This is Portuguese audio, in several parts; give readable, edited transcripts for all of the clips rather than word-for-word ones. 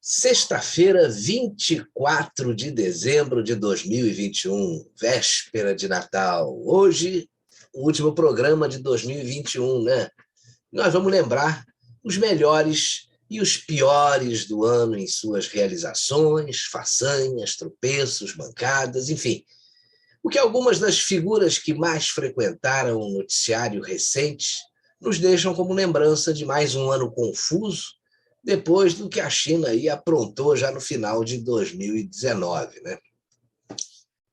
Sexta-feira, 24 de dezembro de 2021, véspera de Natal. Hoje, o último programa de 2021, né? Nós vamos lembrar os melhores e os piores do ano em suas realizações, façanhas, tropeços, bancadas, enfim. O que algumas das figuras que mais frequentaram o noticiário recente nos deixam como lembrança de mais um ano confuso, depois do que a China aí aprontou já no final de 2019, né?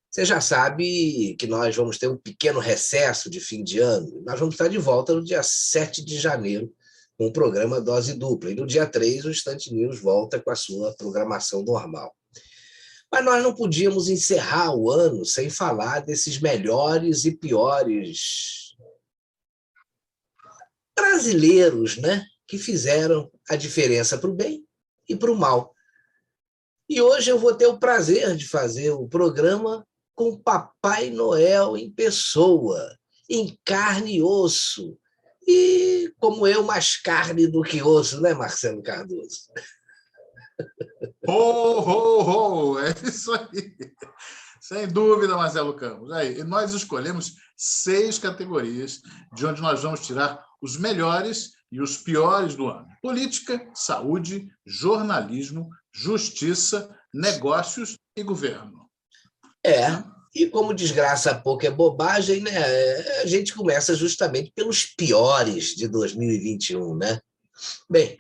Você já sabe que nós vamos ter um pequeno recesso de fim de ano. Nós vamos estar de volta no dia 7 de janeiro com o programa Dose Dupla. E no dia 3, o Instant News volta com a sua programação normal. Mas nós não podíamos encerrar o ano sem falar desses melhores e piores brasileiros, né? Que fizeram a diferença para o bem e para o mal. E hoje eu vou ter o prazer de fazer o programa com Papai Noel em pessoa, em carne e osso. E, como eu, mais carne do que osso, né, Marcelo Cardoso? Ho, ho, ho! É isso aí. Sem dúvida, Marcelo Campos. Aí, e nós escolhemos 6 categorias de onde nós vamos tirar os melhores e os piores do ano. Política, saúde, jornalismo, justiça, negócios e governo. E como desgraça pouco é bobagem, né? A gente começa justamente pelos piores de 2021, né? Bem,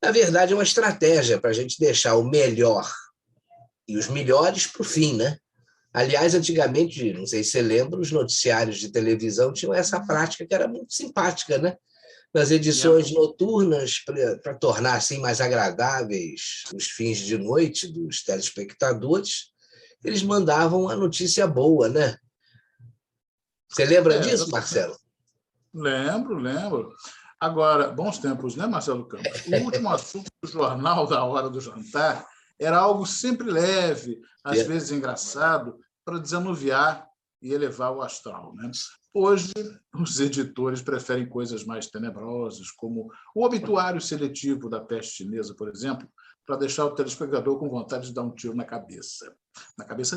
na verdade é uma estratégia para a gente deixar o melhor e os melhores para o fim, né? Aliás, antigamente, não sei se você lembra, os noticiários de televisão tinham essa prática que era muito simpática, né? Nas edições noturnas, para tornar assim mais agradáveis os fins de noite dos telespectadores, eles mandavam a notícia boa, né? Você lembra disso, Marcelo? Lembro. Agora, bons tempos, né, Marcelo Campos? O último assunto do jornal da hora do jantar era algo sempre leve, às vezes engraçado, para desanuviar e elevar o astral, né? Hoje, os editores preferem coisas mais tenebrosas, como o obituário seletivo da peste chinesa, por exemplo, para deixar o telespectador com vontade de dar um tiro na cabeça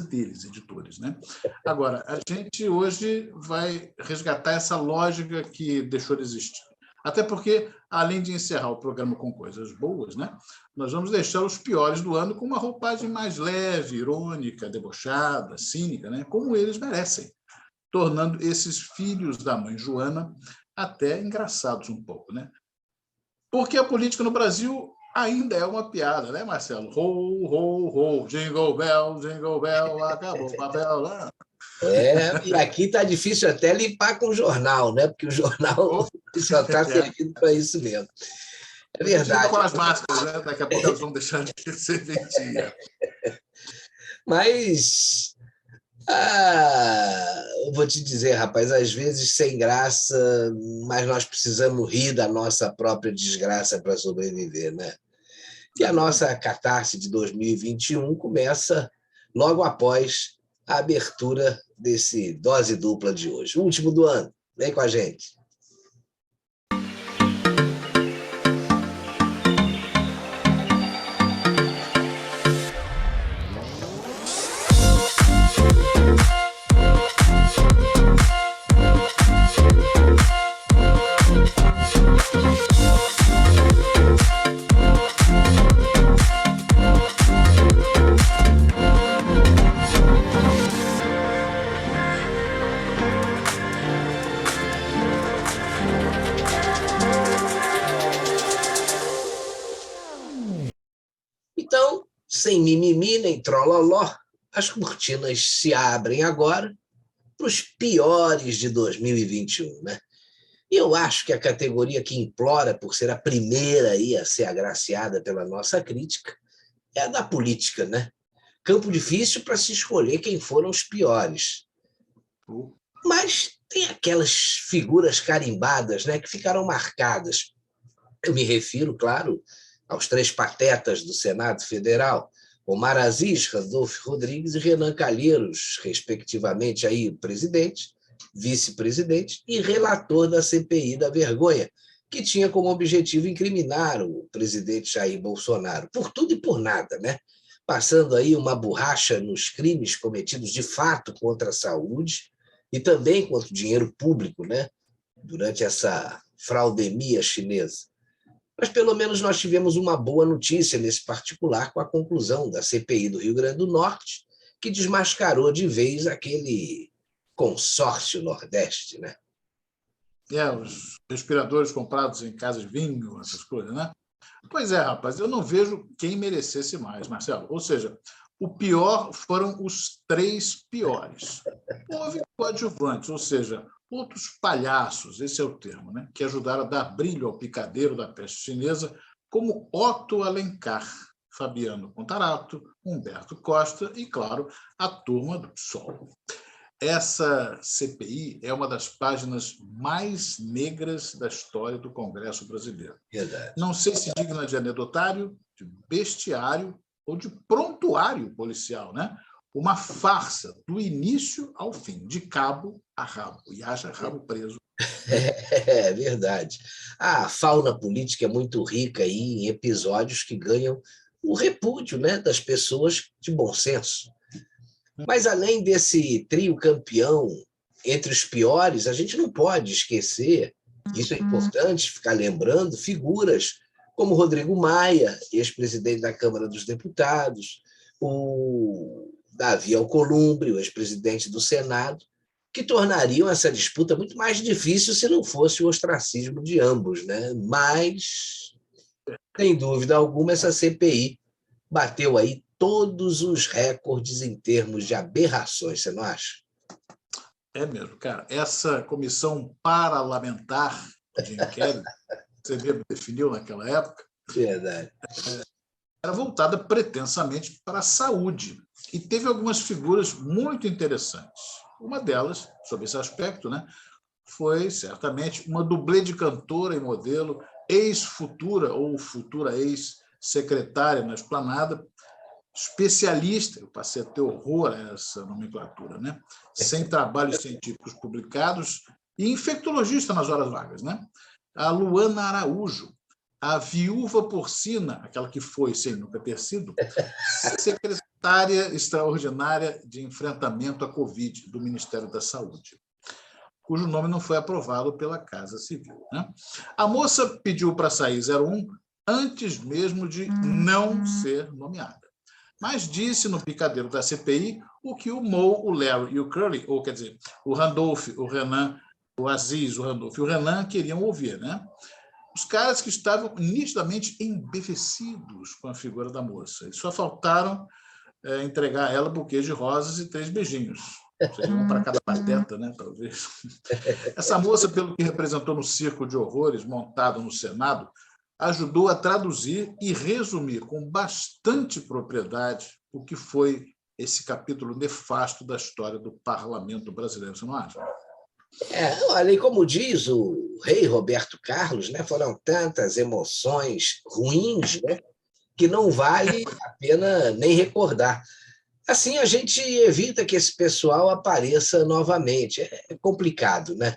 deles, editores, né? Agora, a gente hoje vai resgatar essa lógica que deixou de existir. Até porque, além de encerrar o programa com coisas boas, né, nós vamos deixar os piores do ano com uma roupagem mais leve, irônica, debochada, cínica, né, como eles merecem, tornando esses filhos da mãe Joana até engraçados um pouco, né? Porque a política no Brasil ainda é uma piada, né, Marcelo? Ho, ho, ho, jingle bell, acabou o papel lá. E aqui está difícil até limpar com o jornal, né? Porque o jornal só está servindo para isso mesmo. É verdade. Com as máscaras, né? Daqui a pouco elas vão deixar de ser vendidas. Mas eu vou te dizer, rapaz, às vezes sem graça, mas nós precisamos rir da nossa própria desgraça para sobreviver, né? E a nossa catarse de 2021 começa logo após a abertura desse Dose Dupla de hoje, o último do ano. Vem com a gente. Então, sem mimimi nem trololó, as cortinas se abrem agora para os piores de 2021, né? E eu acho que a categoria que implora por ser a primeira aí a ser agraciada pela nossa crítica é a da política, né? Campo difícil para se escolher quem foram os piores. Mas tem aquelas figuras carimbadas, né, que ficaram marcadas. Eu me refiro, claro, aos 3 patetas do Senado Federal, Omar Aziz, Randolfo Rodrigues e Renan Calheiros, respectivamente, aí, presidente, vice-presidente e relator da CPI da vergonha, que tinha como objetivo incriminar o presidente Jair Bolsonaro por tudo e por nada, né? Passando aí uma borracha nos crimes cometidos de fato contra a saúde e também contra o dinheiro público, né? Durante essa fraudemia chinesa. Mas pelo menos nós tivemos uma boa notícia nesse particular com a conclusão da CPI do Rio Grande do Norte, que desmascarou de vez aquele consórcio Nordeste, né? Os respiradores comprados em casas de vinho, essas coisas, né? Pois é, rapaz, eu não vejo quem merecesse mais, Marcelo. Ou seja, o pior foram os 3 piores. Houve coadjuvantes, ou seja, outros palhaços, esse é o termo, né? Que ajudaram a dar brilho ao picadeiro da peste chinesa, como Otto Alencar, Fabiano Contarato, Humberto Costa e, claro, a turma do PSOL. Essa CPI é uma das páginas mais negras da história do Congresso brasileiro. Verdade. Não sei se digna de anedotário, de bestiário ou de prontuário policial, né? Uma farsa do início ao fim, de cabo a rabo, e haja rabo preso. É verdade. A fauna política é muito rica aí em episódios que ganham o repúdio, né, das pessoas de bom senso. Mas, além desse trio campeão entre os piores, a gente não pode esquecer, isso é importante ficar lembrando, figuras como Rodrigo Maia, ex-presidente da Câmara dos Deputados, o Davi Alcolumbre, o ex-presidente do Senado, que tornariam essa disputa muito mais difícil se não fosse o ostracismo de ambos, né? Mas, sem dúvida alguma, essa CPI bateu aí todos os recordes em termos de aberrações, você não acha? É mesmo, cara. Essa comissão parlamentar de inquérito, você mesmo definiu naquela época, Verdade. era voltada pretensamente para a saúde e teve algumas figuras muito interessantes. Uma delas, sobre esse aspecto, né, foi certamente uma dublê de cantora e modelo, ex-futura ou futura ex-secretária na Esplanada, especialista, eu passei a ter horror a essa nomenclatura, né? Sem trabalhos científicos publicados, e infectologista nas horas vagas, né? A Luana Araújo, a viúva porcina, aquela que foi, sem nunca ter sido, secretária extraordinária de enfrentamento à Covid do Ministério da Saúde, cujo nome não foi aprovado pela Casa Civil, né? A moça pediu para sair 01 antes mesmo de não ser nomeada. Mas disse no picadeiro da CPI o que o Mo, o Larry e o Curly, ou quer dizer, o Randolph, o Renan, o Aziz, o Randolph e o Renan queriam ouvir, né? Os caras que estavam nitidamente embevecidos com a figura da moça. E só faltaram entregar a ela buquê de rosas e 3 beijinhos. Seria um para cada pateta, né? Talvez. Essa moça, pelo que representou no circo de horrores montado no Senado, ajudou a traduzir e resumir com bastante propriedade o que foi esse capítulo nefasto da história do parlamento brasileiro, você não acha? Olha, e como diz o rei Roberto Carlos, né, foram tantas emoções ruins, né, que não vale a pena nem recordar. Assim a gente evita que esse pessoal apareça novamente. É complicado, né?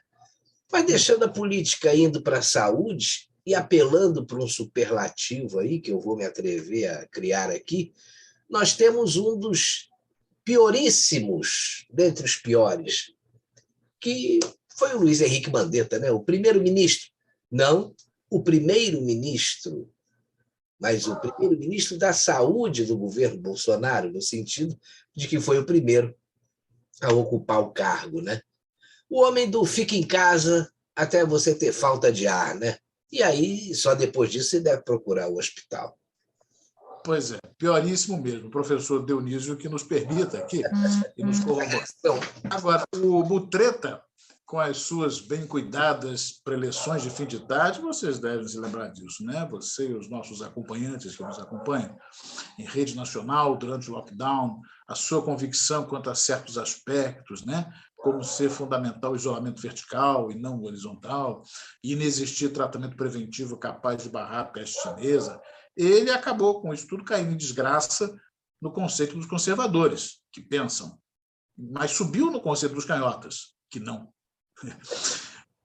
Mas deixando a política indo para a saúde e apelando para um superlativo aí, que eu vou me atrever a criar aqui, nós temos um dos pioríssimos dentre os piores, que foi o Luiz Henrique Mandetta, né? O primeiro-ministro. Não o primeiro-ministro, mas o primeiro-ministro da saúde do governo Bolsonaro, no sentido de que foi o primeiro a ocupar o cargo, né? O homem do fica em casa até você ter falta de ar, né? E aí, só depois disso, você deve procurar o hospital. Pois é, pioríssimo mesmo. O professor Dionísio que nos permita aqui e nos corrobora. Agora, o Butreta, com as suas bem cuidadas preleções de fim de tarde, vocês devem se lembrar disso, né? Você e os nossos acompanhantes que nos acompanham em rede nacional durante o lockdown, a sua convicção quanto a certos aspectos, né? Como ser fundamental o isolamento vertical e não horizontal, e inexistir tratamento preventivo capaz de barrar a peste chinesa, ele acabou com isso tudo caindo em desgraça no conceito dos conservadores, que pensam, mas subiu no conceito dos canhotas, que não.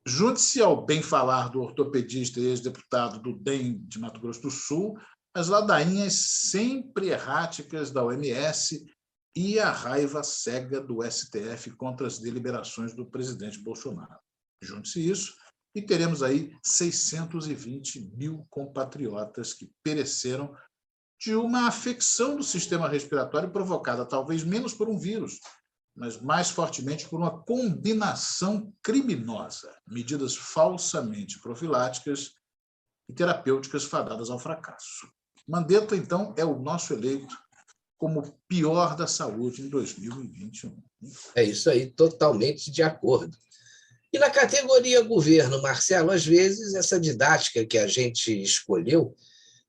Junte-se ao bem-falar do ortopedista e ex-deputado do DEM de Mato Grosso do Sul, as ladainhas sempre erráticas da OMS e a raiva cega do STF contra as deliberações do presidente Bolsonaro. Junte-se isso e teremos aí 620 mil compatriotas que pereceram de uma afecção do sistema respiratório provocada talvez menos por um vírus, mas mais fortemente por uma combinação criminosa, medidas falsamente profiláticas e terapêuticas fadadas ao fracasso. Mandetta, então, é o nosso eleito como o pior da saúde em 2021. É isso aí, totalmente de acordo. E na categoria governo, Marcelo, às vezes essa didática que a gente escolheu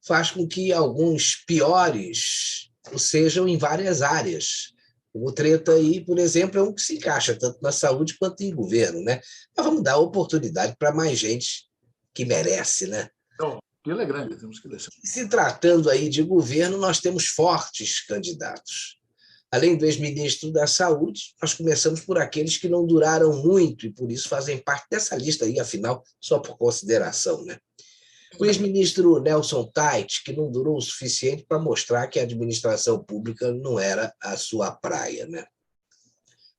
faz com que alguns piores sejam em várias áreas. O Treta aí, por exemplo, é um que se encaixa tanto na saúde quanto em governo, né? Mas vamos dar oportunidade para mais gente que merece, né? Então, ele é grande, temos que deixar. Se tratando aí de governo, nós temos fortes candidatos. Além do ex-ministro da Saúde, nós começamos por aqueles que não duraram muito e, por isso, fazem parte dessa lista aí, afinal, só por consideração, né? O ex-ministro Nelson Tait, que não durou o suficiente para mostrar que a administração pública não era a sua praia, né?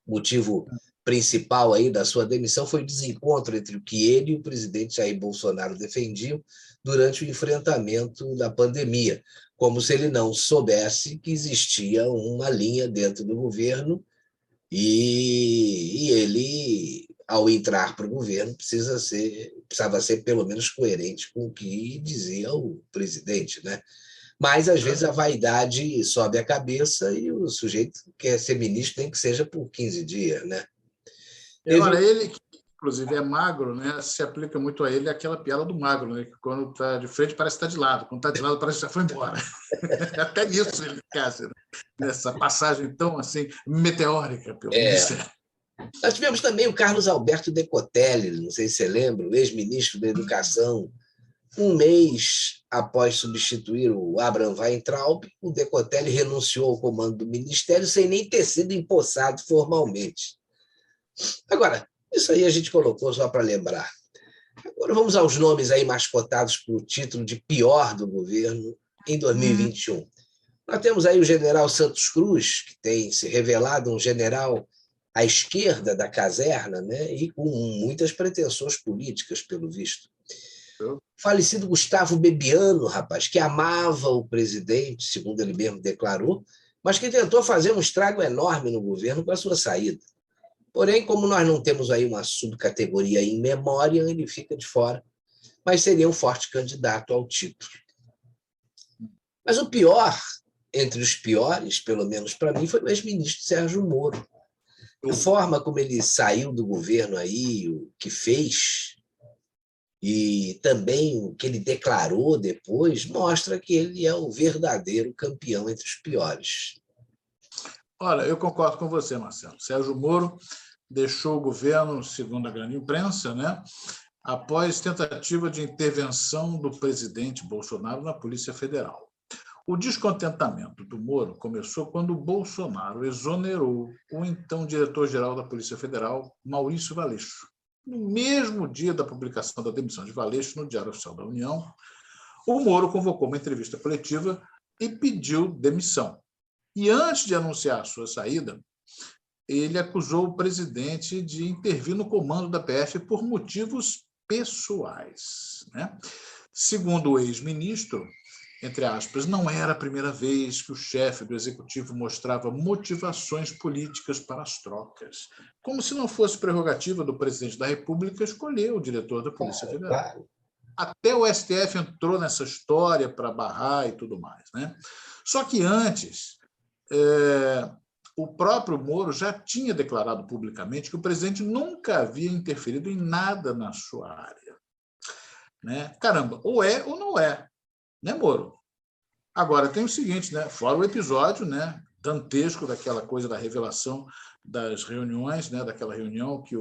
O motivo principal aí da sua demissão foi o desencontro entre o que ele e o presidente Jair Bolsonaro defendiam durante o enfrentamento da pandemia, como se ele não soubesse que existia uma linha dentro do governo e ele, ao entrar para o governo, precisava ser pelo menos coerente com o que dizia o presidente, né? Mas, às vezes, a vaidade sobe a cabeça e o sujeito quer ser ministro nem que seja por 15 dias, né? Olha, ele, que inclusive é magro, né, se aplica muito a ele aquela piada do magro, né, que quando está de frente parece que está de lado, quando está de lado parece que já foi embora. Até nisso ele casa, né? Nessa passagem tão assim meteórica pelo Ministério. Nós tivemos também o Carlos Alberto Decotelli, não sei se você lembra, o ex-ministro da Educação. Um mês após substituir o Abraham Weintraub, o Decotelli renunciou ao comando do ministério sem nem ter sido empossado formalmente. Agora, isso aí a gente colocou só para lembrar. Agora vamos aos nomes aí mascotados por título de pior do governo em 2021. Nós temos aí o general Santos Cruz, que tem se revelado um general à esquerda da caserna, né, e com muitas pretensões políticas, pelo visto. Falecido Gustavo Bebiano, rapaz, que amava o presidente, segundo ele mesmo declarou, mas que tentou fazer um estrago enorme no governo com a sua saída. Porém, como nós não temos aí uma subcategoria em memória, ele fica de fora, mas seria um forte candidato ao título. Mas o pior, entre os piores, pelo menos para mim, foi o ex-ministro Sérgio Moro. A forma como ele saiu do governo aí, o que fez, e também o que ele declarou depois, mostra que ele é o verdadeiro campeão entre os piores. Olha, eu concordo com você, Marcelo. Sérgio Moro deixou o governo, segundo a grande imprensa, né, após tentativa de intervenção do presidente Bolsonaro na Polícia Federal. O descontentamento do Moro começou quando Bolsonaro exonerou o então diretor-geral da Polícia Federal, Maurício Valeixo. No mesmo dia da publicação da demissão de Valeixo no Diário Oficial da União, o Moro convocou uma entrevista coletiva e pediu demissão. E antes de anunciar a sua saída, ele acusou o presidente de intervir no comando da PF por motivos pessoais, né? Segundo o ex-ministro, entre aspas, não era a primeira vez que o chefe do executivo mostrava motivações políticas para as trocas, como se não fosse prerrogativa do presidente da República escolher o diretor da Polícia Federal. Claro. Até o STF entrou nessa história para barrar e tudo mais, né? Só que antes, o próprio Moro já tinha declarado publicamente que o presidente nunca havia interferido em nada na sua área, né? Caramba, ou é ou não é, né, Moro? Agora, tem o seguinte, né? Fora o episódio, né, dantesco daquela coisa da revelação das reuniões, né, daquela reunião que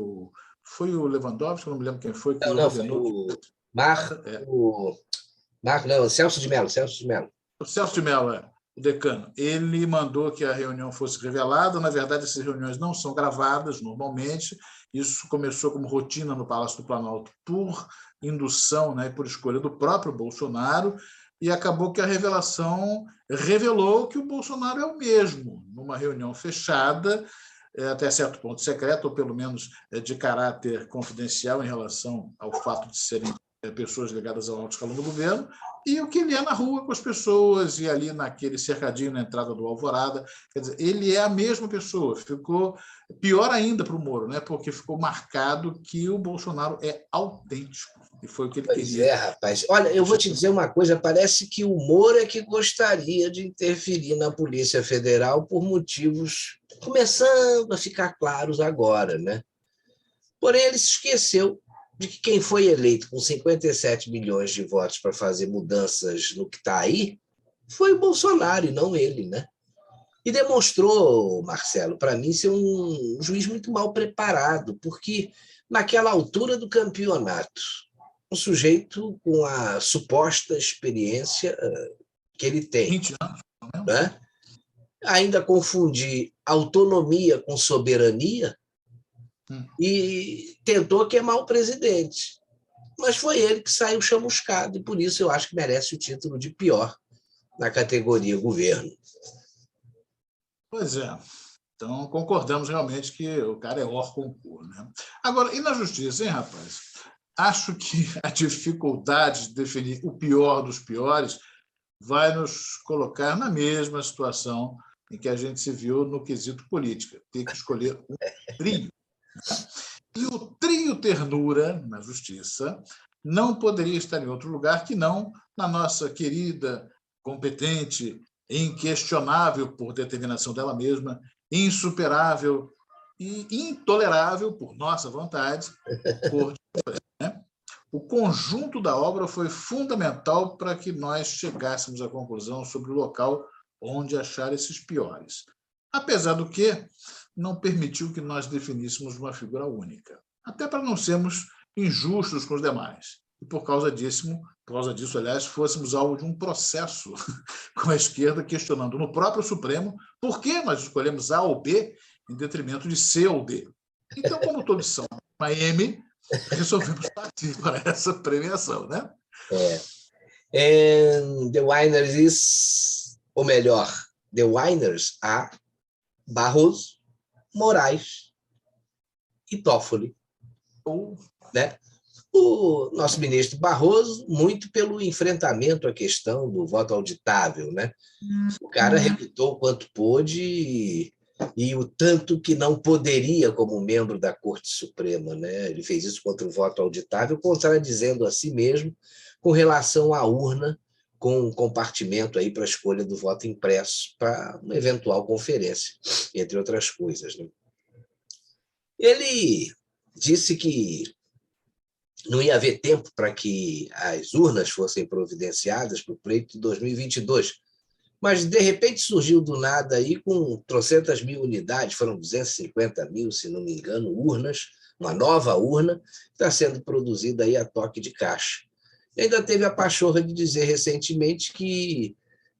foi o Lewandowski, eu não me lembro quem foi, que Não, foi o Celso de Mello. O Celso de Mello, o decano, ele mandou que a reunião fosse revelada. Na verdade, essas reuniões não são gravadas normalmente. Isso começou como rotina no Palácio do Planalto por indução, né, por escolha do próprio Bolsonaro, e acabou que a revelação revelou que o Bolsonaro é o mesmo, numa reunião fechada, até certo ponto secreta, ou pelo menos de caráter confidencial em relação ao fato de serem pessoas ligadas ao alto escalão do governo, e o que ele é na rua com as pessoas, e ali naquele cercadinho na entrada do Alvorada. Quer dizer, ele é a mesma pessoa. Ficou pior ainda para o Moro, né? Porque ficou marcado que o Bolsonaro é autêntico, e foi o que ele Pois queria. é, rapaz. Olha, eu vou te dizer uma coisa, parece que o Moro é que gostaria de interferir na Polícia Federal por motivos começando a ficar claros agora, né? Porém, ele se esqueceu de que quem foi eleito com 57 milhões de votos para fazer mudanças no que está aí foi o Bolsonaro e não ele, né? E demonstrou, Marcelo, para mim, ser um juiz muito mal preparado, porque naquela altura do campeonato, um sujeito com a suposta experiência que ele tem, 20 anos, não é? né? Ainda confundir autonomia com soberania e tentou queimar o presidente. Mas foi ele que saiu chamuscado, e por isso eu acho que merece o título de pior na categoria governo. Pois é. Então, concordamos realmente que o cara é hors concurso, né? Agora, e na justiça, hein, rapaz? Acho que a dificuldade de definir o pior dos piores vai nos colocar na mesma situação em que a gente se viu no quesito política, ter que escolher um trio. E o trio ternura na justiça não poderia estar em outro lugar que não na nossa querida, competente, inquestionável por determinação dela mesma, insuperável e intolerável por nossa vontade, Corte Suprema, né? O conjunto da obra foi fundamental para que nós chegássemos à conclusão sobre o local onde achar esses piores. Apesar do que, não permitiu que nós definíssemos uma figura única, até para não sermos injustos com os demais. E por causa disso, aliás, fôssemos alvo de um processo com a esquerda questionando no próprio Supremo por que nós escolhemos A ou B em detrimento de C ou D. Então, como todos são uma M, resolvemos partir para essa premiação, né? And the winners is, ou melhor, the winners are Barroso, Moraes e Toffoli, né? O nosso ministro Barroso, muito pelo enfrentamento à questão do voto auditável, né? O cara relutou o quanto pôde e o tanto que não poderia como membro da Corte Suprema, né? Ele fez isso contra o voto auditável, contradizendo a si mesmo com relação à urna, com um compartimento aí para a escolha do voto impresso para uma eventual conferência, entre outras coisas, né? Ele disse que não ia haver tempo para que as urnas fossem providenciadas para o pleito de 2022, mas de repente surgiu do nada aí com trocentas mil unidades, foram 250 mil, se não me engano, urnas, uma nova urna, que está sendo produzida aí a toque de caixa. E ainda teve a pachorra de dizer recentemente que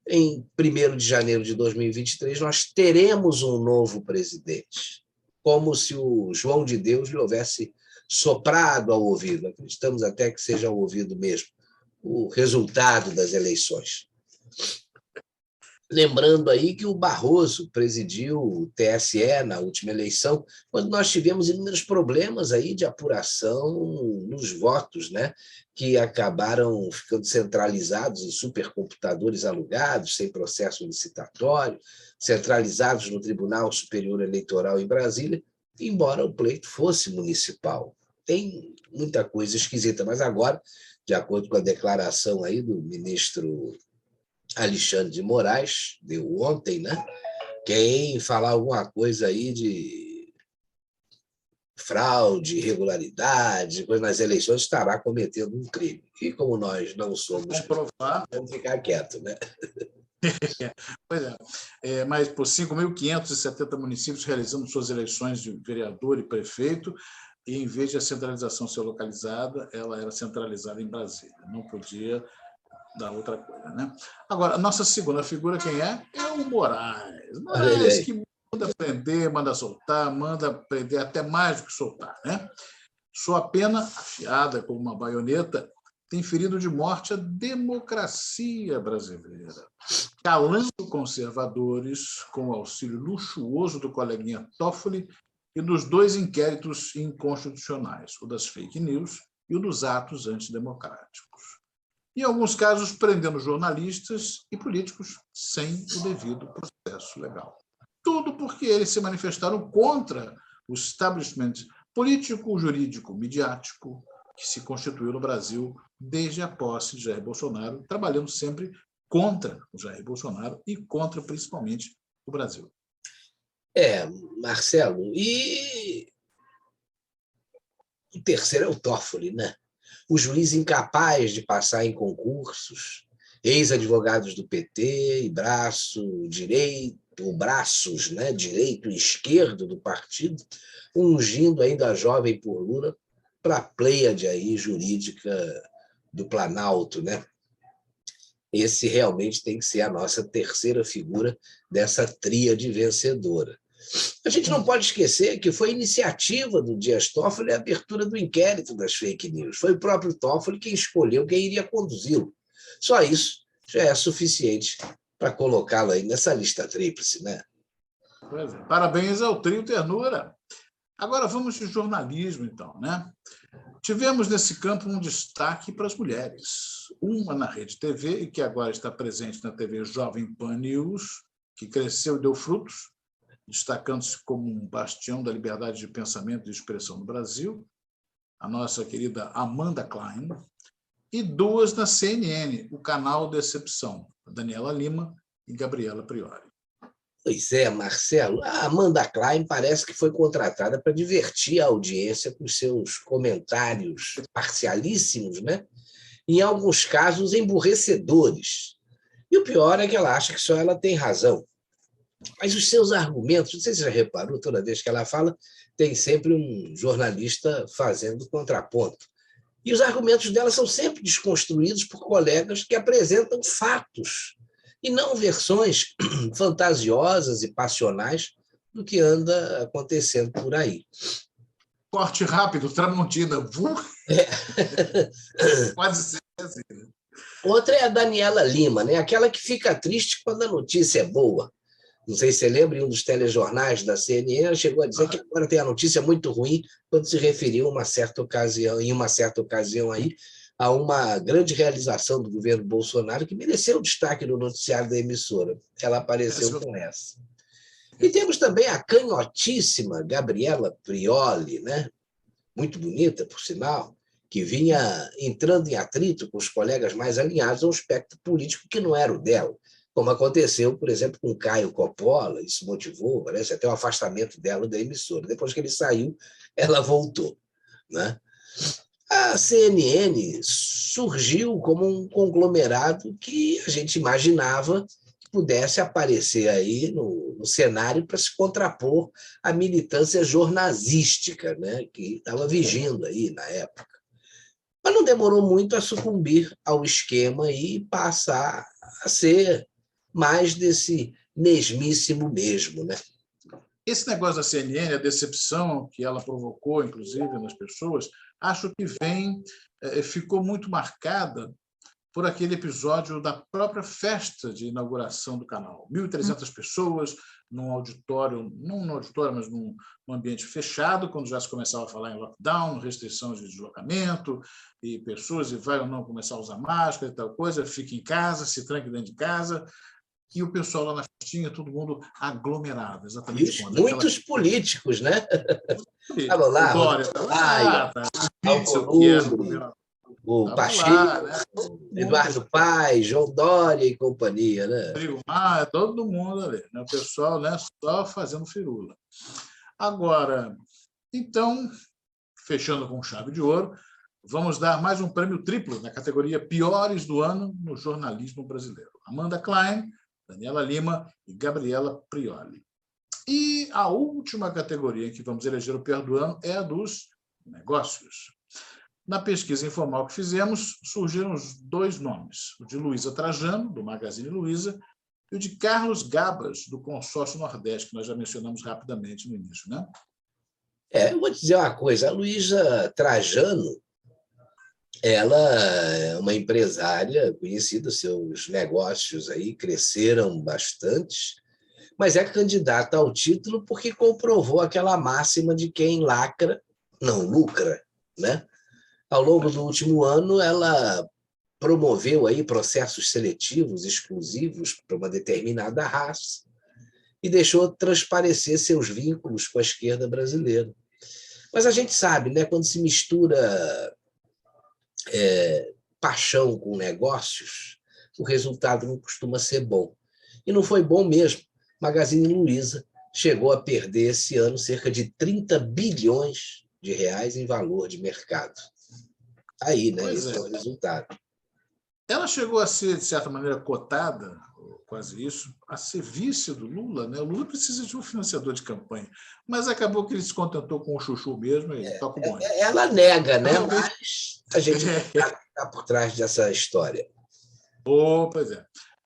em 1º de janeiro de 2023 nós teremos um novo presidente, como se o João de Deus lhe houvesse soprado ao ouvido. Acreditamos até que seja ao ouvido mesmo o resultado das eleições. Lembrando aí que o Barroso presidiu o TSE na última eleição, quando nós tivemos inúmeros problemas aí de apuração nos votos, né, que acabaram ficando centralizados em supercomputadores alugados, sem processo licitatório, centralizados no Tribunal Superior Eleitoral em Brasília, embora o pleito fosse municipal. Tem muita coisa esquisita, mas agora, de acordo com a declaração aí do ministro Alexandre de Moraes, deu ontem, né? Quem falar alguma coisa aí de fraude, irregularidade, coisa nas eleições, estará cometendo um crime. E como nós não somos, vamos ficar quietos, né? Pois é. Mas por 5.570 municípios realizando suas eleições de vereador e prefeito, e em vez de a centralização ser localizada, ela era centralizada em Brasília. Não podia da outra coisa, né? Agora, a nossa segunda figura, quem é? É o Moraes. Olha ele Moraes aí. que manda prender, manda soltar, manda prender até mais do que soltar, né? Sua pena, afiada como uma baioneta, tem ferido de morte a democracia brasileira, calando conservadores com o auxílio luxuoso do coleguinha Toffoli e dos 2 inquéritos inconstitucionais, o das fake news e o dos atos antidemocráticos. Em alguns casos, prendendo jornalistas e políticos sem o devido processo legal. Tudo porque eles se manifestaram contra o establishment político, jurídico, midiático que se constituiu no Brasil desde a posse de Jair Bolsonaro, trabalhando sempre contra o Jair Bolsonaro e contra, principalmente, o Brasil. Marcelo, e o terceiro é o Toffoli, né? O juiz incapaz de passar em concursos, ex-advogados do PT e braço direito, ou braços, né, direito e esquerdo do partido, ungindo ainda a jovem por Lula para a pleiade aí jurídica do Planalto, né? Esse realmente tem que ser a nossa terceira figura dessa tríade vencedora. A gente não pode esquecer que foi iniciativa do Dias Toffoli a abertura do inquérito das fake news. Foi o próprio Toffoli quem escolheu quem iria conduzi-lo. Só isso já é suficiente para colocá-lo aí nessa lista tríplice, né? Pois é. Parabéns ao trio Ternura. Agora vamos de jornalismo, então, né? Tivemos nesse campo um destaque para as mulheres. Uma na Rede TV, e que agora está presente na TV Jovem Pan News, que cresceu e deu frutos, destacando-se como um bastião da liberdade de pensamento e expressão no Brasil, a nossa querida Amanda Klein, e 2 na CNN, o canal Decepção, Daniela Lima e Gabriela Prioli. Pois é, Marcelo. A Amanda Klein parece que foi contratada para divertir a audiência com seus comentários parcialíssimos, né? Em alguns casos, emburrecedores. E o pior é que ela acha que só ela tem razão. Mas os seus argumentos, não sei se você já reparou, toda vez que ela fala, tem sempre um jornalista fazendo contraponto. E os argumentos dela são sempre desconstruídos por colegas que apresentam fatos e não versões fantasiosas e passionais do que anda acontecendo por aí. Corte rápido, Tramontina. Pode ser assim. Outra é a Daniela Lima, né? Aquela que fica triste quando a notícia é boa. Não sei se você lembra, em um dos telejornais da CNN, ela chegou a dizer que agora tem a notícia muito ruim quando se referiu em uma certa ocasião aí, a uma grande realização do governo Bolsonaro que mereceu o destaque no noticiário da emissora. Ela apareceu com essa. E temos também a canhotíssima Gabriela Prioli, né? Muito bonita, por sinal, que vinha entrando em atrito com os colegas mais alinhados ao espectro político que não era o dela, como aconteceu, por exemplo, com Caio Coppola. Isso motivou, parece, até o afastamento dela da emissora. Depois que ele saiu, ela voltou, né? A CNN surgiu como um conglomerado que a gente imaginava que pudesse aparecer aí no cenário para se contrapor à militância jornalística, né, que estava vigindo aí na época. Mas não demorou muito a sucumbir ao esquema e passar a ser mais desse mesmíssimo mesmo, né? Esse negócio da CNN, a decepção que ela provocou, inclusive, nas pessoas, acho que ficou muito marcada por aquele episódio da própria festa de inauguração do canal. 1.300 pessoas num auditório, não num auditório, mas num ambiente fechado, quando já se começava a falar em lockdown, restrição de deslocamento, e pessoas, e vai ou não começar a usar máscara e tal coisa, fique em casa, se tranque dentro de casa, e o pessoal lá na festinha, todo mundo aglomerado, exatamente. Muitos políticos, né? Estavam lá, Dória, o Pacheco, né? Eduardo Paes, João Dória e companhia, né? Todo mundo ali, né? O pessoal, né, só fazendo firula. Agora, então, fechando com chave de ouro, vamos dar mais um prêmio triplo na categoria Piores do Ano no jornalismo brasileiro. Amanda Klein, Daniela Lima e Gabriela Prioli. E a última categoria em que vamos eleger o pior do ano é a dos negócios. Na pesquisa informal que fizemos, surgiram os dois nomes, o de Luísa Trajano, do Magazine Luiza, e o de Carlos Gabas, do Consórcio Nordeste, que nós já mencionamos rapidamente no início, né? Eu vou te dizer uma coisa, a Luísa Trajano, ela é uma empresária conhecida, seus negócios aí cresceram bastante, mas é candidata ao título porque comprovou aquela máxima de quem lacra não lucra, né? Ao longo do último ano, ela promoveu aí processos seletivos exclusivos para uma determinada raça e deixou transparecer seus vínculos com a esquerda brasileira. Mas a gente sabe, né, quando se mistura paixão com negócios, o resultado não costuma ser bom. E não foi bom mesmo. Magazine Luiza chegou a perder esse ano cerca de 30 bilhões de reais em valor de mercado. Aí, né? Esse é o resultado. Ela chegou a ser, de certa maneira, cotada, quase isso, a ser vice do Lula, né? O Lula precisa de um financiador de campanha, mas acabou que ele se contentou com o chuchu mesmo e toca o bonde. Ela nega, né? Mas a gente não sabe o que está por trás dessa história. Pois é.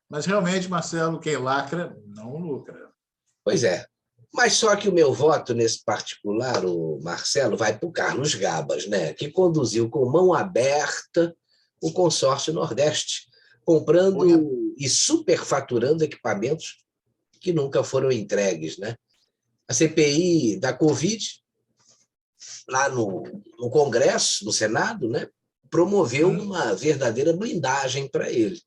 Mas realmente, Marcelo, quem lacra não lucra. Pois é. Mas só que o meu voto nesse particular, o Marcelo, vai para o Carlos Gabas, né? Que conduziu com mão aberta o consórcio Nordeste, comprando e superfaturando equipamentos que nunca foram entregues, né? A CPI da Covid, lá no Congresso, no Senado, né? Promoveu uma verdadeira blindagem para ele.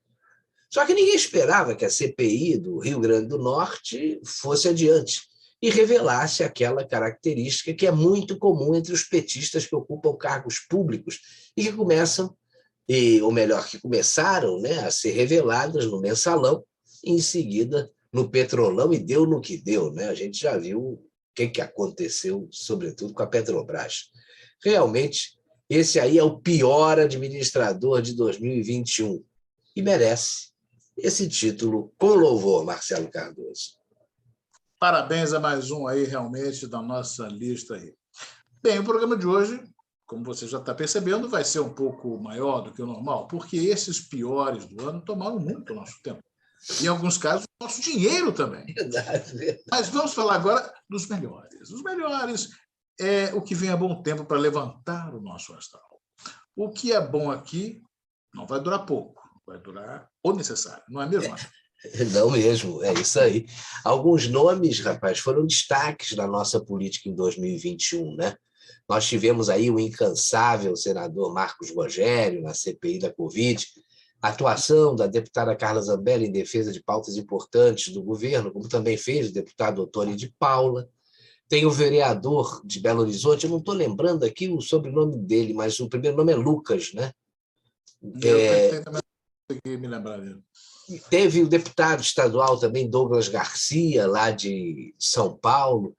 Só que ninguém esperava que a CPI do Rio Grande do Norte fosse adiante e revelasse aquela característica que é muito comum entre os petistas que ocupam cargos públicos e que começam, ou melhor, que começaram, né, a ser reveladas no Mensalão e em seguida no Petrolão, e deu no que deu, né? A gente já viu o que aconteceu, sobretudo com a Petrobras. Realmente, esse aí é o pior administrador de 2021 e merece esse título com louvor, Marcelo Cardoso. Parabéns a mais um aí, realmente, da nossa lista aí. Bem, o programa de hoje, como você já está percebendo, vai ser um pouco maior do que o normal, porque esses piores do ano tomaram muito nosso tempo. Em alguns casos, nosso dinheiro também. Verdade. Mas vamos falar agora dos melhores. Os melhores é o que vem a bom tempo para levantar o nosso astral. O que é bom aqui não vai durar pouco, vai durar o necessário, não é mesmo, Marcelo? Não mesmo, é isso aí. Alguns nomes, rapaz, foram destaques na nossa política em 2021, né? Nós tivemos aí o incansável senador Marcos Rogério na CPI da Covid, a atuação da deputada Carla Zambelli em defesa de pautas importantes do governo, como também fez o deputado Ottoni de Paula. Tem o vereador de Belo Horizonte, eu não estou lembrando aqui o sobrenome dele, mas o primeiro nome é Lucas, né? Eu tenho também que me lembrar dele. Teve o deputado estadual também, Douglas Garcia, lá de São Paulo,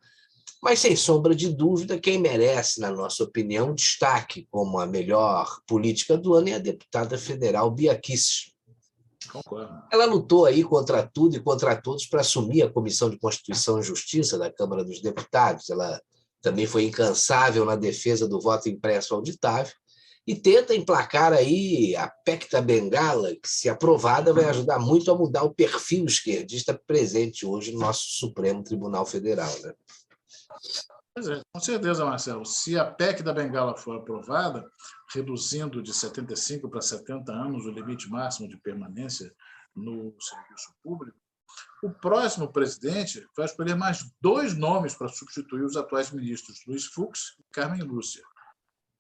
mas, sem sombra de dúvida, quem merece, na nossa opinião, destaque como a melhor política do ano é a deputada federal Bia Kicis. Concordo. Ela lutou aí contra tudo e contra todos para assumir a Comissão de Constituição e Justiça da Câmara dos Deputados. Ela também foi incansável na defesa do voto impresso auditável e tenta emplacar aí a PEC da Bengala, que, se aprovada, vai ajudar muito a mudar o perfil esquerdista presente hoje no nosso Supremo Tribunal Federal, né? Pois é, com certeza, Marcelo. Se a PEC da Bengala for aprovada, reduzindo de 75 para 70 anos o limite máximo de permanência no serviço público, o próximo presidente vai escolher mais 2 nomes para substituir os atuais ministros Luiz Fux e Carmen Lúcia,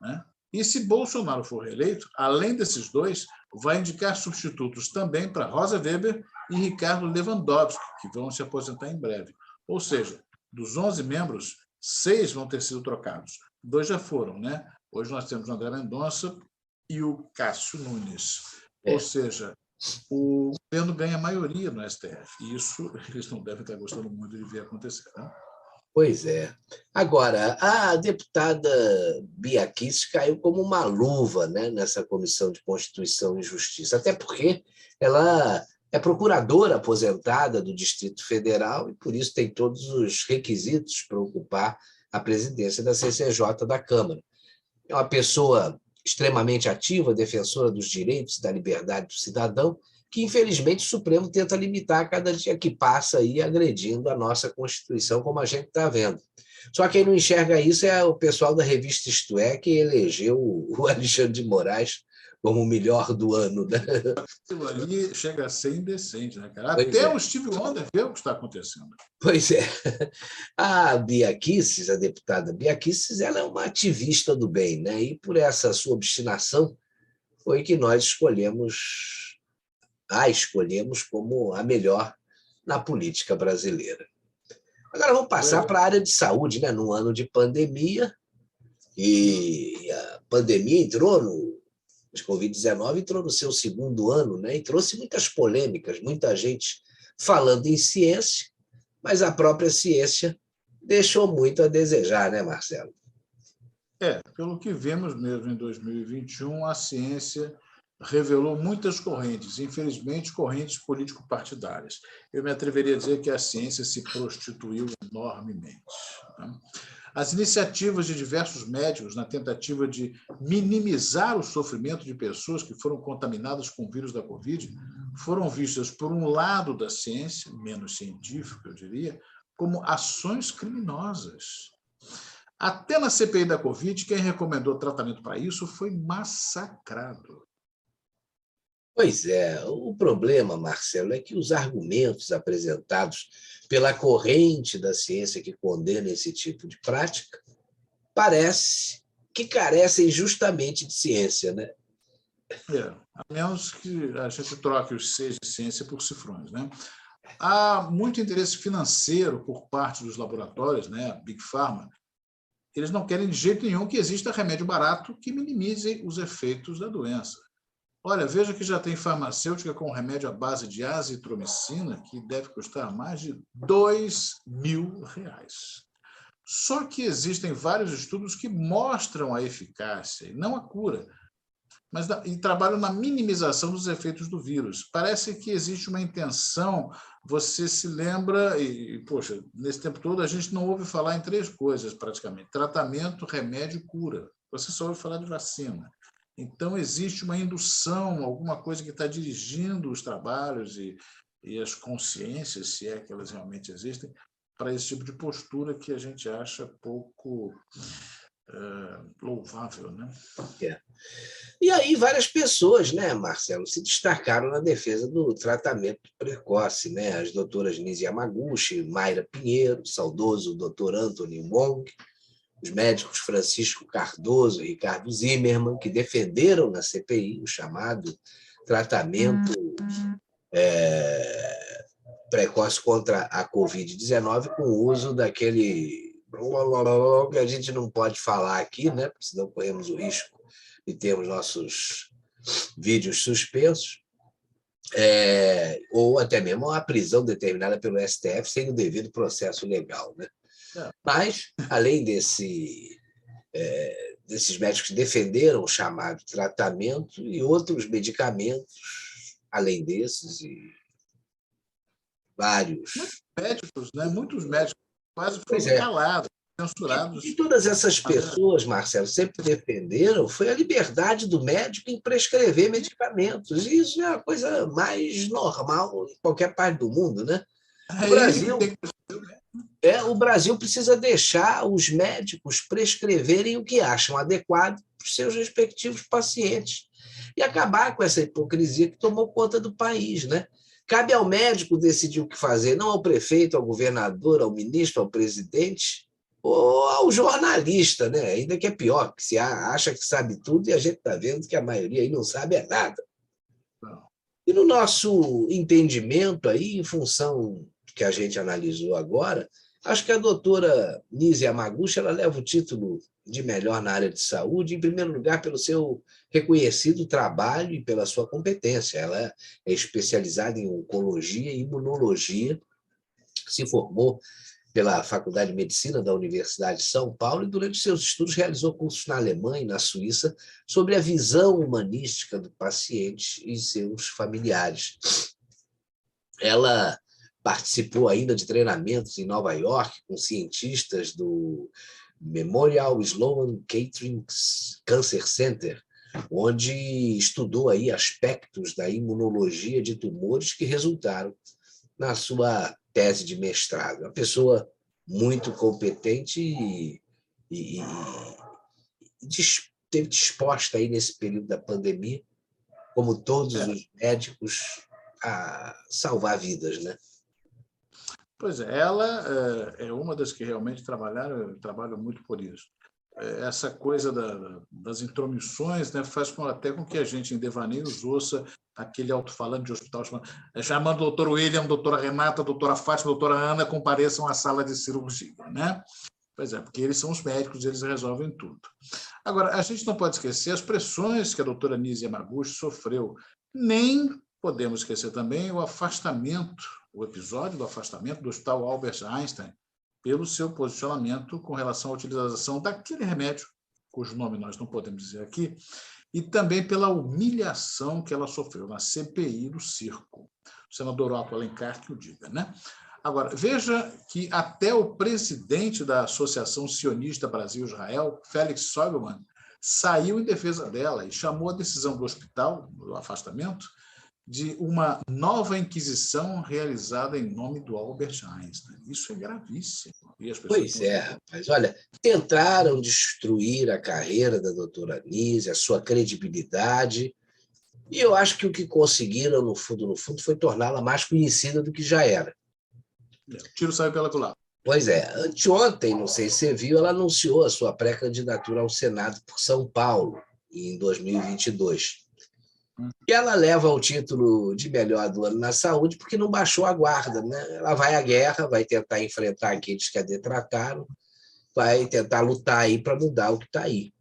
né? E se Bolsonaro for reeleito, além desses 2, vai indicar substitutos também para Rosa Weber e Ricardo Lewandowski, que vão se aposentar em breve. Ou seja, dos 11 membros, 6 vão ter sido trocados. 2 já foram, né? Hoje nós temos o André Mendonça e o Cássio Nunes. Ou seja, o governo ganha maioria no STF. E isso eles não devem estar gostando muito de ver acontecer, né? Pois é. Agora, a deputada Bia Kicis caiu como uma luva, né, nessa Comissão de Constituição e Justiça, até porque ela é procuradora aposentada do Distrito Federal e, por isso, tem todos os requisitos para ocupar a presidência da CCJ da Câmara. É uma pessoa extremamente ativa, defensora dos direitos e da liberdade do cidadão, que, infelizmente, o Supremo tenta limitar a cada dia que passa aí, agredindo a nossa Constituição, como a gente está vendo. Só quem não enxerga isso é o pessoal da revista Isto É, que elegeu o Alexandre de Moraes como o melhor do ano. Né? Aquilo ali chega a ser indecente, né, cara? Pois Até é. o Steve Wonder vê o que está acontecendo. Pois é. A Bia Kicis, a deputada Bia Kicis, ela é uma ativista do bem, né? E por essa sua obstinação foi que nós escolhemos como a melhor na política brasileira. Agora vamos passar para a área de saúde, né? Num ano de pandemia, e a pandemia de Covid-19 entrou no seu segundo ano, né? E trouxe muitas polêmicas, muita gente falando em ciência, mas a própria ciência deixou muito a desejar, né, Marcelo? Pelo que vemos mesmo em 2021, a ciência revelou muitas correntes, infelizmente, correntes político-partidárias. Eu me atreveria a dizer que a ciência se prostituiu enormemente. As iniciativas de diversos médicos na tentativa de minimizar o sofrimento de pessoas que foram contaminadas com o vírus da Covid foram vistas, por um lado da ciência, menos científico, eu diria, como ações criminosas. Até na CPI da Covid, quem recomendou tratamento para isso foi massacrado. Pois é, o problema, Marcelo, é que os argumentos apresentados pela corrente da ciência que condena esse tipo de prática parece que carecem justamente de ciência, né? A menos que a gente troque os Cs de ciência por cifrões, né? Há muito interesse financeiro por parte dos laboratórios, né? Big Pharma. Eles não querem de jeito nenhum que exista remédio barato que minimize os efeitos da doença. Olha, veja que já tem farmacêutica com remédio à base de azitromicina que deve custar mais de R$2.000. Só que existem vários estudos que mostram a eficácia e não a cura, mas trabalham na minimização dos efeitos do vírus. Parece que existe uma intenção, você se lembra, poxa, nesse tempo todo a gente não ouve falar em 3 coisas praticamente: tratamento, remédio, cura. Você só ouve falar de vacina. Então, existe uma indução, alguma coisa que está dirigindo os trabalhos e as consciências, se é que elas realmente existem, para esse tipo de postura que a gente acha pouco louvável, né? E aí várias pessoas, né, Marcelo, se destacaram na defesa do tratamento precoce, né? As doutoras Nise Yamaguchi, Mayra Pinheiro, saudoso doutor Anthony Wong, os médicos Francisco Cardoso e Ricardo Zimmermann, que defenderam na CPI o chamado tratamento precoce contra a Covid-19 com o uso daquele que a gente não pode falar aqui, né? Porque senão corremos o risco de termos nossos vídeos suspensos, ou até mesmo a prisão determinada pelo STF sem o devido processo legal, né? Mas, além desses médicos que defenderam o chamado tratamento e outros medicamentos, além desses, e vários. Muitos médicos quase foram calados, censurados. E todas essas pessoas, Marcelo, sempre defenderam foi a liberdade do médico em prescrever medicamentos. E isso é a coisa mais normal em qualquer parte do mundo, né? O Brasil precisa deixar os médicos prescreverem o que acham adequado para os seus respectivos pacientes e acabar com essa hipocrisia que tomou conta do país, né? Cabe ao médico decidir o que fazer, não ao prefeito, ao governador, ao ministro, ao presidente ou ao jornalista, né? Ainda que é pior, que se acha que sabe tudo e a gente está vendo que a maioria aí não sabe nada. E no nosso entendimento, aí, em função que a gente analisou agora, acho que a doutora Nise Yamaguchi ela leva o título de melhor na área de saúde, em primeiro lugar, pelo seu reconhecido trabalho e pela sua competência. Ela é especializada em oncologia e imunologia, se formou pela Faculdade de Medicina da Universidade de São Paulo e, durante seus estudos, realizou cursos na Alemanha e na Suíça sobre a visão humanística do paciente e seus familiares. Ela participou ainda de treinamentos em Nova York com cientistas do Memorial Sloan Kettering Cancer Center, onde estudou aí aspectos da imunologia de tumores que resultaram na sua tese de mestrado. Uma pessoa muito competente e esteve disposta aí nesse período da pandemia, como todos os médicos, a salvar vidas, né? Pois é, ela é uma das que realmente trabalham muito por isso. Essa coisa das intromissões, né, faz até com que a gente, em devaneios, ouça aquele alto-falante de hospital chamando o doutor William, doutora Renata, doutora Fátima, doutora Ana, compareçam à sala de cirurgia, né? Pois é, porque eles são os médicos, eles resolvem tudo. Agora, a gente não pode esquecer as pressões que a doutora Nise Yamaguchi sofreu, nem podemos esquecer também o episódio do afastamento do Hospital Albert Einstein pelo seu posicionamento com relação à utilização daquele remédio, cujo nome nós não podemos dizer aqui, e também pela humilhação que ela sofreu na CPI do circo. O senador Otto Alencar que o diga, né? Agora, veja que até o presidente da Associação Sionista Brasil-Israel, Félix Soberman, saiu em defesa dela e chamou a decisão do hospital, do afastamento, de uma nova inquisição realizada em nome do Albert Einstein. Isso é gravíssimo. Pois é, rapaz. Olha, tentaram destruir a carreira da doutora Nise, a sua credibilidade, e eu acho que o que conseguiram, no fundo, foi torná-la mais conhecida do que já era. O tiro saiu pela culatra. Pois é. Anteontem, não sei se você viu, ela anunciou a sua pré-candidatura ao Senado por São Paulo, em 2022. E ela leva o título de melhor do ano na saúde porque não baixou a guarda, né? Ela vai à guerra, vai tentar enfrentar aqueles que a detrataram, vai tentar lutar aí para mudar o que está aí.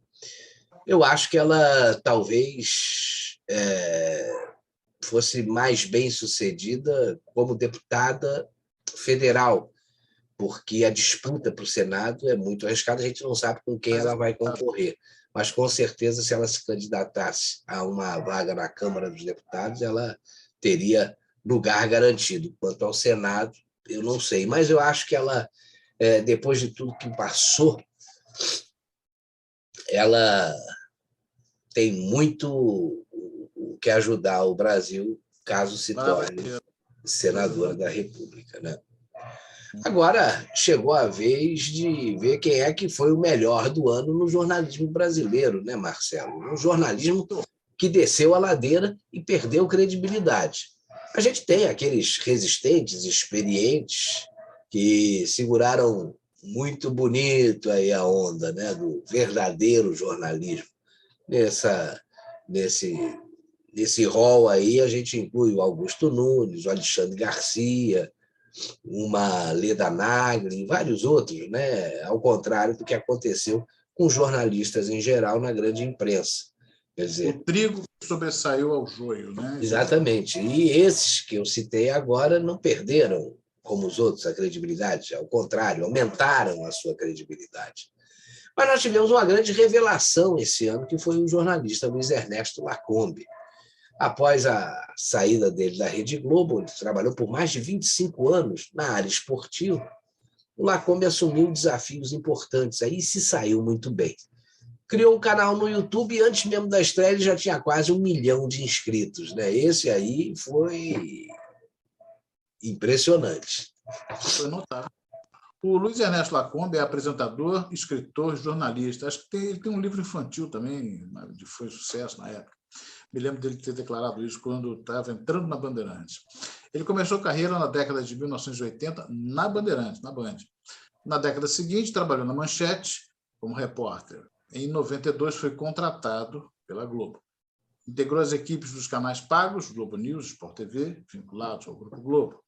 Eu acho que ela talvez fosse mais bem-sucedida como deputada federal, porque a disputa para o Senado é muito arriscada, a gente não sabe com quem ela vai concorrer. Mas, com certeza, se ela se candidatasse a uma vaga na Câmara dos Deputados, ela teria lugar garantido. Quanto ao Senado, eu não sei. Mas eu acho que ela, depois de tudo que passou, ela tem muito o que ajudar o Brasil, caso se torne senadora da República, né? Agora, chegou a vez de ver quem é que foi o melhor do ano no jornalismo brasileiro, né, Marcelo? Um jornalismo que desceu a ladeira e perdeu credibilidade. A gente tem aqueles resistentes, experientes, que seguraram muito bonito aí a onda, né, do verdadeiro jornalismo. Nesse rol aí, a gente inclui o Augusto Nunes, o Alexandre Garcia, uma Leda Nagli e vários outros, né? Ao contrário do que aconteceu com jornalistas em geral na grande imprensa. Quer dizer, o trigo sobressaiu ao joio, né? Exatamente. E esses que eu citei agora não perderam, como os outros, a credibilidade, ao contrário, aumentaram a sua credibilidade. Mas nós tivemos uma grande revelação esse ano, que foi o jornalista Luiz Ernesto Lacombe. Após a saída dele da Rede Globo, ele trabalhou por mais de 25 anos na área esportiva, o Lacombe assumiu desafios importantes aí e se saiu muito bem. Criou um canal no YouTube e antes mesmo da estreia ele já tinha quase 1 milhão de inscritos, né? Esse aí foi impressionante. Foi notável. O Luiz Ernesto Lacombe é apresentador, escritor, jornalista. Acho que ele tem um livro infantil também, que foi sucesso na época. Me lembro dele ter declarado isso quando estava entrando na Bandeirantes. Ele começou a carreira na década de 1980 na Bandeirantes, na Band. Na década seguinte, trabalhou na Manchete como repórter. Em 92, foi contratado pela Globo. Integrou as equipes dos canais pagos, Globo News, Sport TV, vinculados ao Grupo Globo.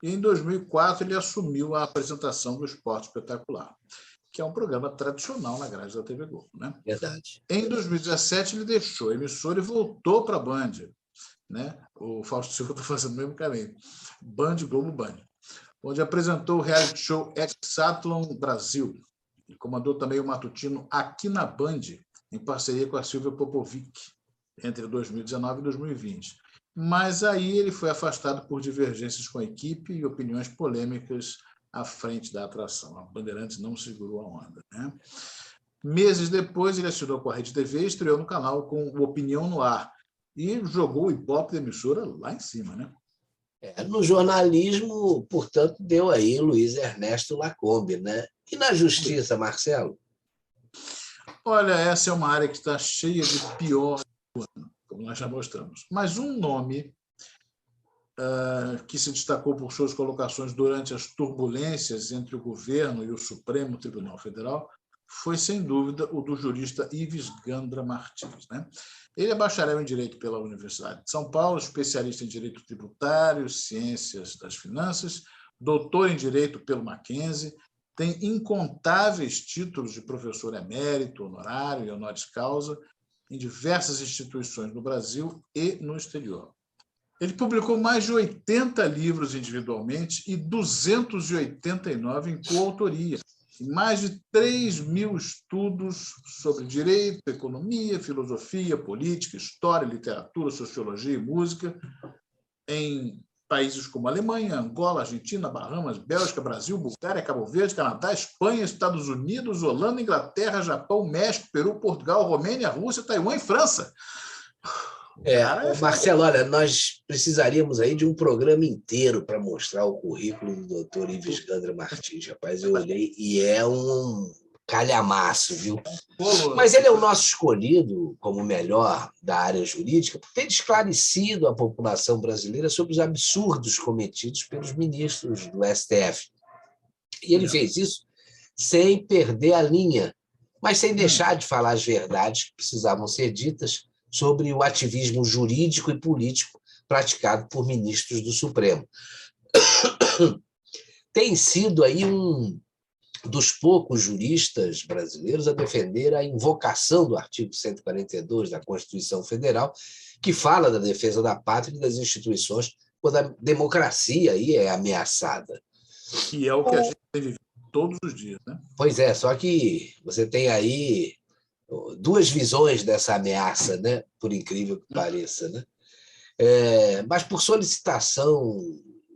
E em 2004, ele assumiu a apresentação do Esporte Espetacular, que é um programa tradicional na grade da TV Globo, né? Verdade. Em 2017, ele deixou a emissora e voltou para a Band, né? O Fausto Silva está fazendo o mesmo caminho. Band, Globo, Band. Onde apresentou o reality show Exatlon Brasil. E comandou também o matutino Aqui na Band, em parceria com a Silvia Popovic, entre 2019 e 2020. Mas aí ele foi afastado por divergências com a equipe e opiniões polêmicas à frente da atração. A Bandeirantes não segurou a onda, né? Meses depois, ele assinou com a Rede TV e estreou no canal com o Opinião no Ar. E jogou o Ibope da emissora lá em cima, né? No jornalismo, portanto, deu aí Luiz Ernesto Lacombe, né? E na justiça, Marcelo? Olha, essa é uma área que está cheia de pior, como nós já mostramos. Mas um nome que se destacou por suas colocações durante as turbulências entre o governo e o Supremo Tribunal Federal foi, sem dúvida, o do jurista Ives Gandra Martins, né? Ele é bacharel em Direito pela Universidade de São Paulo, especialista em Direito Tributário, Ciências das Finanças, doutor em Direito pelo Mackenzie, tem incontáveis títulos de professor emérito, honorário e honoris causa em diversas instituições no Brasil e no exterior. Ele publicou mais de 80 livros individualmente e 289 em coautoria, e mais de 3.000 estudos sobre direito, economia, filosofia, política, história, literatura, sociologia e música em países como Alemanha, Angola, Argentina, Bahamas, Bélgica, Brasil, Bulgária, Cabo Verde, Canadá, Espanha, Estados Unidos, Holanda, Inglaterra, Japão, México, Peru, Portugal, Romênia, Rússia, Taiwan e França. Marcelo, olha, nós precisaríamos aí de um programa inteiro para mostrar o currículo do doutor Ives Gandra Martins, rapaz. Eu olhei e é um calhamaço, viu? Mas ele é o nosso escolhido como o melhor da área jurídica por ter esclarecido a população brasileira sobre os absurdos cometidos pelos ministros do STF. E ele fez isso sem perder a linha, mas sem deixar de falar as verdades que precisavam ser ditas sobre o ativismo jurídico e político praticado por ministros do Supremo. Tem sido aí um dos poucos juristas brasileiros a defender a invocação do artigo 142 da Constituição Federal, que fala da defesa da pátria e das instituições quando a democracia aí é ameaçada. Que é o que a gente tem vivido todos os dias, né? Pois é, só que você tem aí duas visões dessa ameaça, né? Por incrível que pareça, né? Mas por solicitação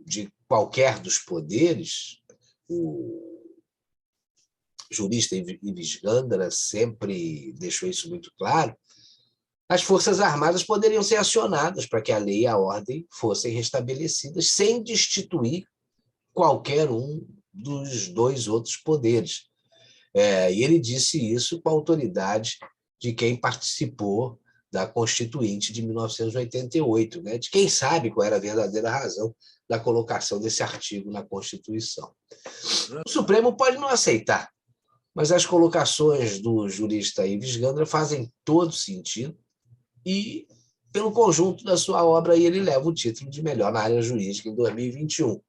de qualquer dos poderes, o jurista Ives Gandra sempre deixou isso muito claro, as Forças Armadas poderiam ser acionadas para que a lei e a ordem fossem restabelecidas sem destituir qualquer um dos dois outros poderes. E ele disse isso com a autoridade de quem participou da Constituinte de 1988, né? De quem sabe qual era a verdadeira razão da colocação desse artigo na Constituição. O Supremo pode não aceitar, mas as colocações do jurista Ives Gandra fazem todo sentido e, pelo conjunto da sua obra, ele leva o título de melhor na área jurídica em 2021.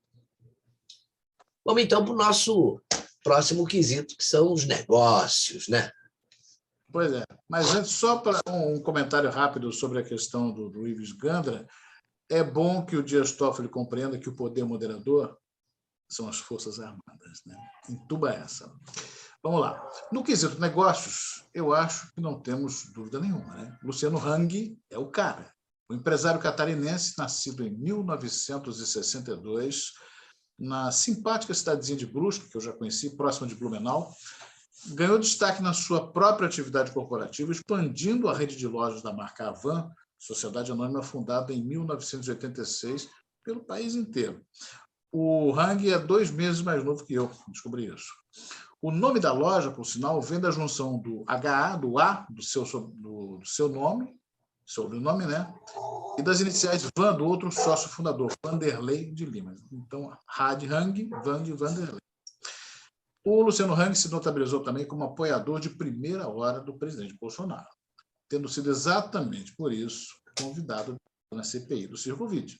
Vamos, então, para o nosso próximo quesito, que são os negócios, né? Pois é. Mas antes, só para um comentário rápido sobre a questão do Ives Gandra, é bom que o Dias Toffoli compreenda que o poder moderador são as Forças Armadas, né? Entuba essa. Vamos lá. No quesito negócios, eu acho que não temos dúvida nenhuma, né? Luciano Hang é o cara. O empresário catarinense, nascido em 1962, na simpática cidadezinha de Brusque, que eu já conheci, próxima de Blumenau, ganhou destaque na sua própria atividade corporativa, expandindo a rede de lojas da marca Avan, sociedade anônima fundada em 1986, pelo país inteiro. O Hang é 2 meses mais novo que eu, descobri isso. O nome da loja, por sinal, vem da junção do HA, do A, do seu nome, sobrenome, né? E das iniciais Van, do outro sócio fundador, Vanderlei de Lima. Então, Hang, Van de Vanderlei. O Luciano Hang se notabilizou também como apoiador de primeira hora do presidente Bolsonaro, tendo sido exatamente por isso convidado na CPI do Circovide.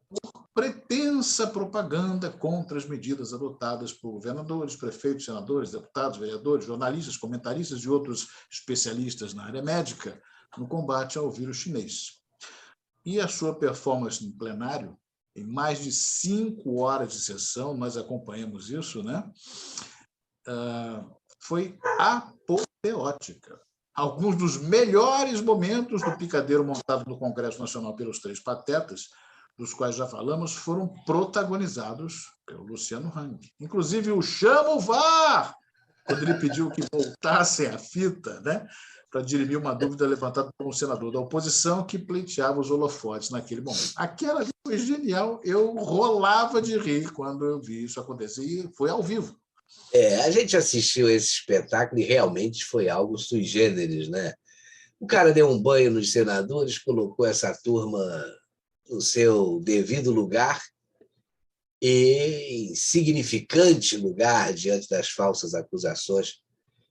Por pretensa propaganda contra as medidas adotadas por governadores, prefeitos, senadores, deputados, vereadores, jornalistas, comentaristas e outros especialistas na área médica no combate ao vírus chinês. E a sua performance no plenário, em mais de 5 horas de sessão, nós acompanhamos isso, né? Foi apoteótica. Alguns dos melhores momentos do picadeiro montado no Congresso Nacional pelos 3 patetas, dos quais já falamos, foram protagonizados pelo Luciano Hang. Inclusive o chama o VAR, quando ele pediu que voltassem a fita, né, para dirimir uma dúvida levantada por um senador da oposição que pleiteava os holofotes naquele momento. Aquela ali foi genial, eu rolava de rir quando eu vi isso acontecer, e foi ao vivo. A gente assistiu esse espetáculo e realmente foi algo sui generis, né? O cara deu um banho nos senadores, colocou essa turma no seu devido lugar e significante lugar diante das falsas acusações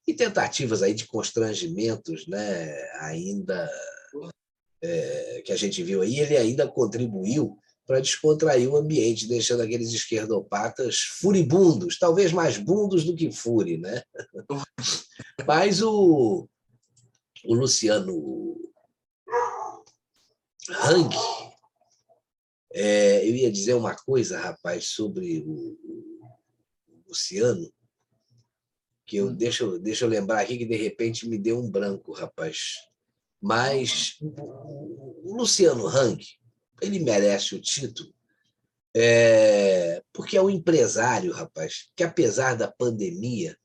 e tentativas aí de constrangimentos, né, ainda que a gente viu aí, ele ainda contribuiu para descontrair o ambiente, deixando aqueles esquerdopatas furibundos, talvez mais bundos do que fure, né? Mas o Luciano Hang, eu ia dizer uma coisa, rapaz, sobre o Luciano, que deixa eu lembrar aqui que de repente me deu um branco, rapaz. Mas o Luciano Hang, ele merece o título, porque é um empresário, rapaz, que apesar da pandemia,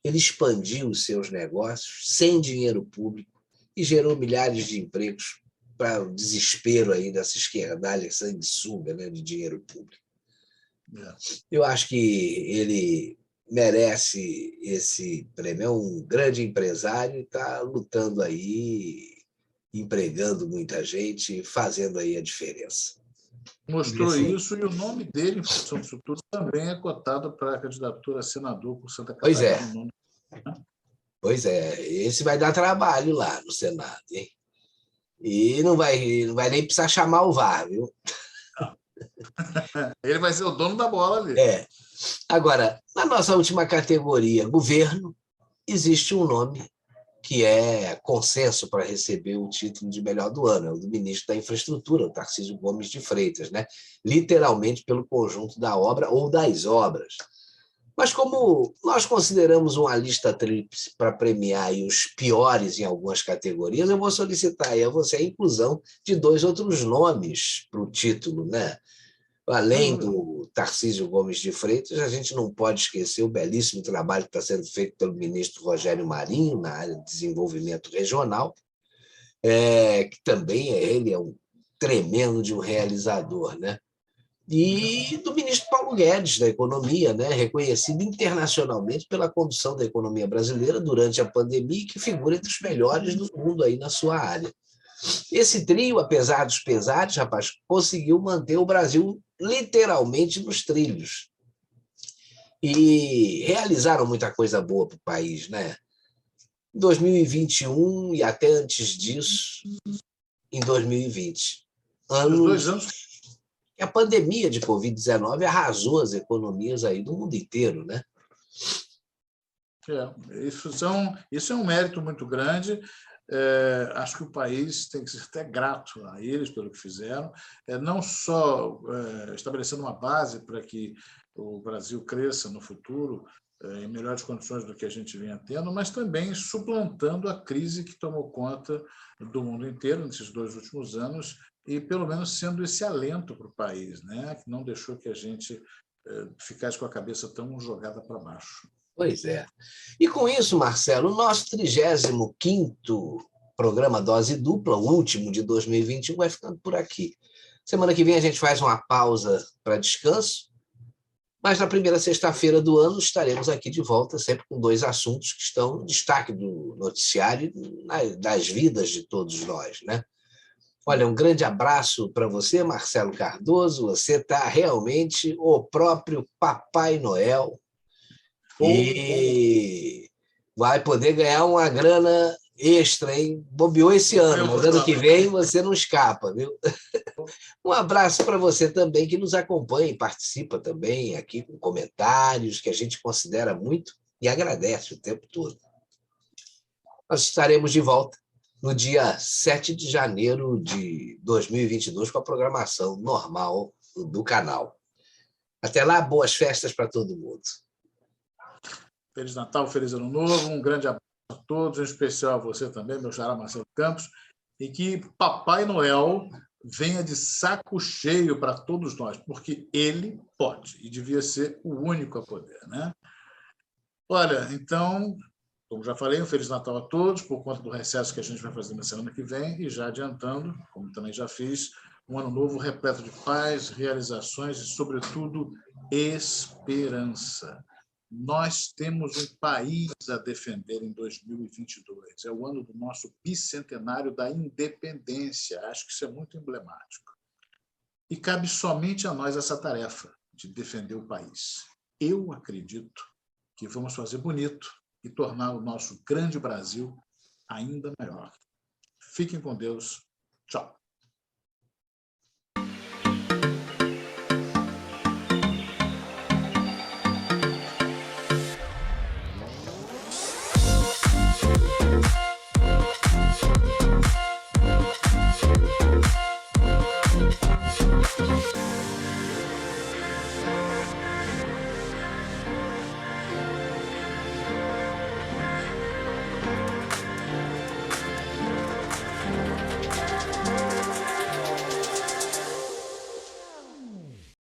ele expandiu os seus negócios sem dinheiro público e gerou milhares de empregos para o desespero aí dessa esquerdalha sanguessuga, né, de dinheiro público. Eu acho que ele merece esse prêmio. É um grande empresário e está lutando aí, empregando muita gente, fazendo aí a diferença. Mostrou isso e o nome dele, em função disso tudo, também é cotado para a candidatura a senador por Santa Catarina. Pois é, esse vai dar trabalho lá no Senado, hein? E não vai nem precisar chamar o VAR, viu? Ele vai ser o dono da bola ali. Agora, na nossa última categoria, governo, existe um nome que é consenso para receber o título de melhor do ano, é o do ministro da Infraestrutura, o Tarcísio Gomes de Freitas, né? Literalmente pelo conjunto da obra ou das obras. Mas como nós consideramos uma lista tríplice para premiar os piores em algumas categorias, eu vou solicitar aí a você a inclusão de 2 outros nomes para o título, né? Além do Tarcísio Gomes de Freitas, a gente não pode esquecer o belíssimo trabalho que está sendo feito pelo ministro Rogério Marinho na área de desenvolvimento regional, que também ele é um tremendo de um realizador, né? E do ministro Paulo Guedes, da Economia, né? Reconhecido internacionalmente pela condução da economia brasileira durante a pandemia e que figura entre os melhores do mundo aí na sua área. Esse trio, apesar dos pesares, rapaz, conseguiu manter o Brasil literalmente nos trilhos. E realizaram muita coisa boa para o país, né? Em 2021 e até antes disso, em 2020. Os 2 anos que a pandemia de Covid-19 arrasou as economias aí do mundo inteiro, né? Isso é um mérito muito grande. Acho que o país tem que ser até grato a eles pelo que fizeram, não só estabelecendo uma base para que o Brasil cresça no futuro em melhores condições do que a gente vinha tendo, mas também suplantando a crise que tomou conta do mundo inteiro nesses 2 últimos anos e, pelo menos, sendo esse alento para o país, né? Que não deixou que a gente ficasse com a cabeça tão jogada para baixo. Pois é. E com isso, Marcelo, o nosso 35º programa Dose Dupla, o último de 2021, vai ficando por aqui. Semana que vem a gente faz uma pausa para descanso, mas na primeira sexta-feira do ano estaremos aqui de volta, sempre com 2 assuntos que estão no destaque do noticiário das vidas de todos nós, né? Olha, um grande abraço para você, Marcelo Cardoso. Você está realmente o próprio Papai Noel. E vai poder ganhar uma grana extra, hein? Bobeou esse ano, mas ano que vem você não escapa, viu? Um abraço para você também que nos acompanha e participa também aqui com comentários que a gente considera muito e agradece o tempo todo. Nós estaremos de volta no dia 7 de janeiro de 2022 com a programação normal do canal. Até lá, boas festas para todo mundo. Feliz Natal, feliz Ano Novo, um grande abraço a todos, em especial a você também, meu xará Marcelo Campos, e que Papai Noel venha de saco cheio para todos nós, porque ele pode, e devia ser o único a poder, né? Olha, então, como já falei, um Feliz Natal a todos, por conta do recesso que a gente vai fazer na semana que vem, e já adiantando, como também já fiz, um ano novo repleto de paz, realizações e, sobretudo, esperança. Nós temos um país a defender em 2022. É o ano do nosso bicentenário da independência. Acho que isso é muito emblemático. E cabe somente a nós essa tarefa de defender o país. Eu acredito que vamos fazer bonito e tornar o nosso grande Brasil ainda maior. Fiquem com Deus. Tchau.